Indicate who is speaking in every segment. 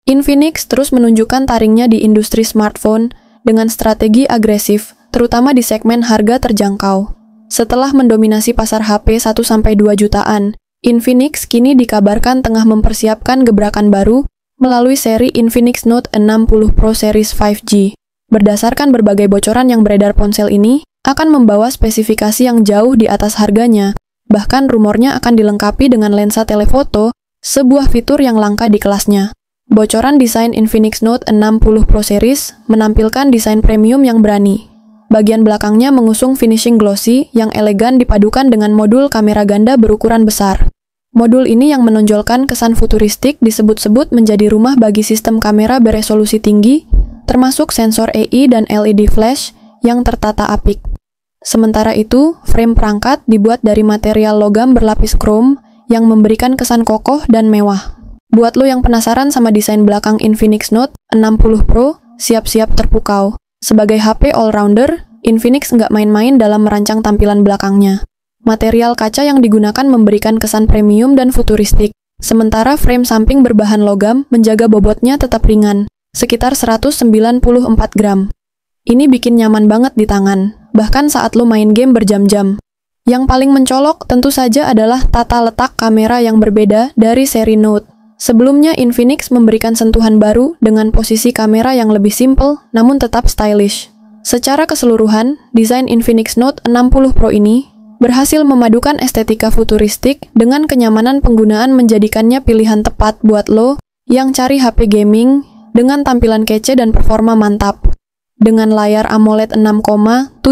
Speaker 1: Infinix terus menunjukkan taringnya di industri smartphone dengan strategi agresif, terutama di segmen harga terjangkau. Setelah mendominasi pasar HP 1-2 jutaan, Infinix kini dikabarkan tengah mempersiapkan gebrakan baru melalui seri Infinix Note 60 Pro Series 5G. Berdasarkan berbagai bocoran yang beredar, ponsel ini akan membawa spesifikasi yang jauh di atas harganya. Bahkan rumornya akan dilengkapi dengan lensa telefoto, sebuah fitur yang langka di kelasnya. Bocoran desain Infinix Note 60 Pro Series menampilkan desain premium yang berani. Bagian belakangnya mengusung finishing glossy yang elegan dipadukan dengan modul kamera ganda berukuran besar. Modul ini yang menonjolkan kesan futuristik disebut-sebut menjadi rumah bagi sistem kamera beresolusi tinggi, termasuk sensor AI dan LED flash yang tertata apik. Sementara itu, frame perangkat dibuat dari material logam berlapis krom yang memberikan kesan kokoh dan mewah. Buat lo yang penasaran sama desain belakang Infinix Note 60 Pro, siap-siap terpukau. Sebagai HP all-rounder, Infinix nggak main-main dalam merancang tampilan belakangnya. Material kaca yang digunakan memberikan kesan premium dan futuristik, sementara frame samping berbahan logam menjaga bobotnya tetap ringan, sekitar 194 gram. Ini bikin nyaman banget di tangan, bahkan saat lo main game berjam-jam. Yang paling mencolok tentu saja adalah tata letak kamera yang berbeda dari seri Note. Sebelumnya, Infinix memberikan sentuhan baru dengan posisi kamera yang lebih simple namun tetap stylish. Secara keseluruhan, desain Infinix Note 60 Pro ini berhasil memadukan estetika futuristik dengan kenyamanan penggunaan, menjadikannya pilihan tepat buat lo yang cari HP gaming dengan tampilan kece dan performa mantap. Dengan layar AMOLED 6,78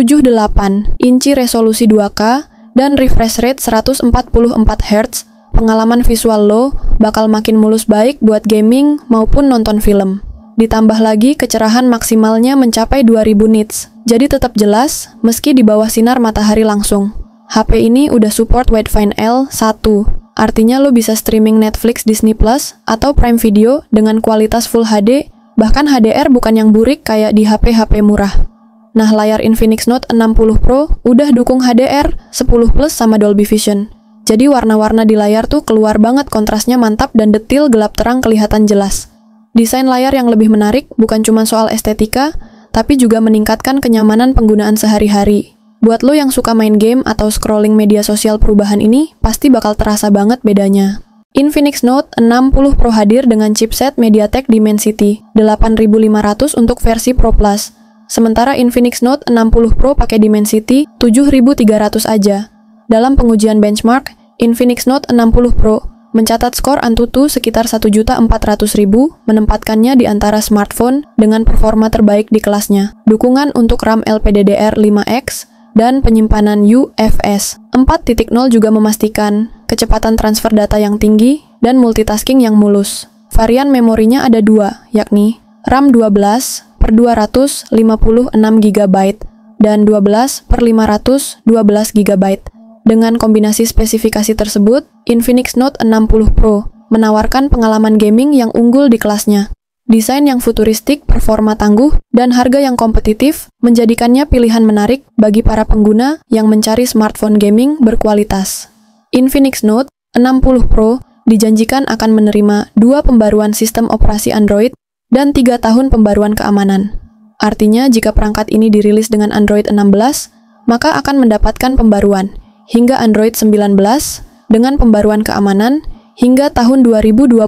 Speaker 1: inci resolusi 2K dan refresh rate 144 Hz, pengalaman visual lo bakal makin mulus, baik buat gaming maupun nonton film. Ditambah lagi kecerahan maksimalnya mencapai 2000 nits, jadi tetap jelas meski di bawah sinar matahari langsung. HP ini udah support Widevine L1, artinya lo bisa streaming Netflix, Disney Plus, atau Prime Video dengan kualitas Full HD, bahkan HDR bukan yang burik kayak di HP-HP murah. Nah, layar Infinix Note 60 Pro udah dukung HDR 10 Plus sama Dolby Vision. Jadi warna-warna di layar tuh keluar banget, kontrasnya mantap dan detil gelap terang kelihatan jelas. Desain layar yang lebih menarik bukan cuma soal estetika, tapi juga meningkatkan kenyamanan penggunaan sehari-hari. Buat lo yang suka main game atau scrolling media sosial, perubahan ini pasti bakal terasa banget bedanya. Infinix Note 60 Pro hadir dengan chipset MediaTek Dimensity 8500 untuk versi Pro Plus. Sementara Infinix Note 60 Pro pakai Dimensity 7300 aja. Dalam pengujian benchmark, Infinix Note 60 Pro mencatat skor Antutu sekitar 1.400.000, menempatkannya di antara smartphone dengan performa terbaik di kelasnya. Dukungan untuk RAM LPDDR5X dan penyimpanan UFS 4.0 juga memastikan kecepatan transfer data yang tinggi dan multitasking yang mulus. Varian memorinya ada dua, yakni RAM 12/256GB dan 12/512GB. Dengan kombinasi spesifikasi tersebut, Infinix Note 60 Pro menawarkan pengalaman gaming yang unggul di kelasnya. Desain yang futuristik, performa tangguh, dan harga yang kompetitif menjadikannya pilihan menarik bagi para pengguna yang mencari smartphone gaming berkualitas. Infinix Note 60 Pro dijanjikan akan menerima 2 pembaruan sistem operasi Android dan 3 tahun pembaruan keamanan. Artinya, jika perangkat ini dirilis dengan Android 16, maka akan mendapatkan pembaruan hingga Android 19 dengan pembaruan keamanan hingga tahun 2029.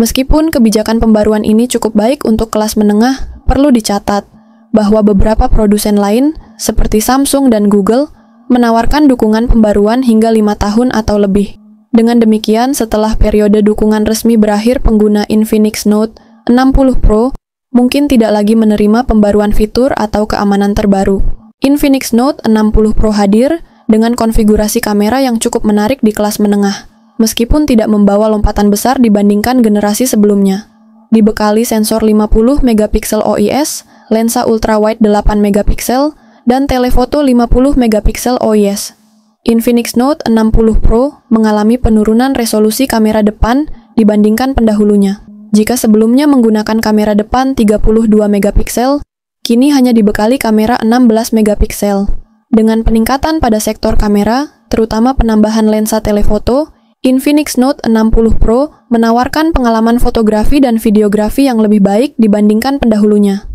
Speaker 1: Meskipun kebijakan pembaruan ini cukup baik untuk kelas menengah, perlu dicatat bahwa beberapa produsen lain seperti Samsung dan Google menawarkan dukungan pembaruan hingga 5 tahun atau lebih. Dengan demikian, setelah periode dukungan resmi berakhir, pengguna Infinix Note 60 Pro mungkin tidak lagi menerima pembaruan fitur atau keamanan terbaru. Infinix Note 60 Pro hadir dengan konfigurasi kamera yang cukup menarik di kelas menengah, meskipun tidak membawa lompatan besar dibandingkan generasi sebelumnya. Dibekali sensor 50 megapiksel OIS, lensa ultrawide 8 megapiksel, dan telefoto 50 megapiksel OIS. Infinix Note 60 Pro mengalami penurunan resolusi kamera depan dibandingkan pendahulunya. Jika sebelumnya menggunakan kamera depan 32 megapiksel, kini hanya dibekali kamera 16 megapiksel. Dengan peningkatan pada sektor kamera, terutama penambahan lensa telefoto, Infinix Note 60 Pro menawarkan pengalaman fotografi dan videografi yang lebih baik dibandingkan pendahulunya.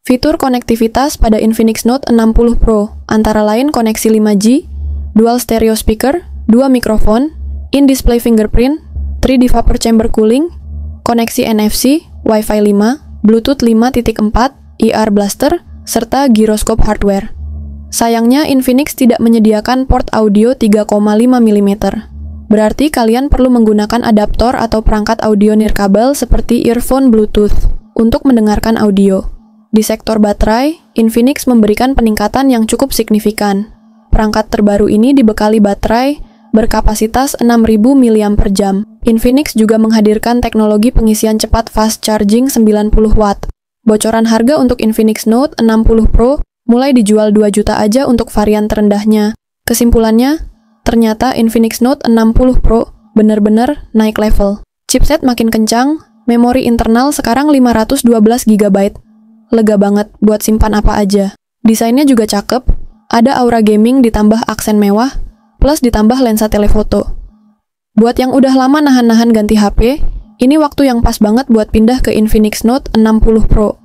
Speaker 1: Fitur konektivitas pada Infinix Note 60 Pro antara lain koneksi 5G, dual stereo speaker, 2 mikrofon, in-display fingerprint, 3D vapor chamber cooling, koneksi NFC, Wi-Fi 5, Bluetooth 5.4, IR blaster, serta giroskop hardware. Sayangnya Infinix tidak menyediakan port audio 3,5 mm. Berarti kalian perlu menggunakan adaptor atau perangkat audio nirkabel seperti earphone Bluetooth untuk mendengarkan audio. Di sektor baterai, Infinix memberikan peningkatan yang cukup signifikan. Perangkat terbaru ini dibekali baterai berkapasitas 6.000 mAh. Infinix juga menghadirkan teknologi pengisian cepat fast charging 90 Watt. Bocoran harga untuk Infinix Note 60 Pro mulai dijual 2 juta aja untuk varian terendahnya. Kesimpulannya, ternyata Infinix Note 60 Pro bener-bener naik level. Chipset makin kencang, memori internal sekarang 512 GB. Lega banget buat simpan apa aja. Desainnya juga cakep, ada aura gaming ditambah aksen mewah, plus ditambah lensa telefoto. Buat yang udah lama nahan-nahan ganti HP, ini waktu yang pas banget buat pindah ke Infinix Note 60 Pro.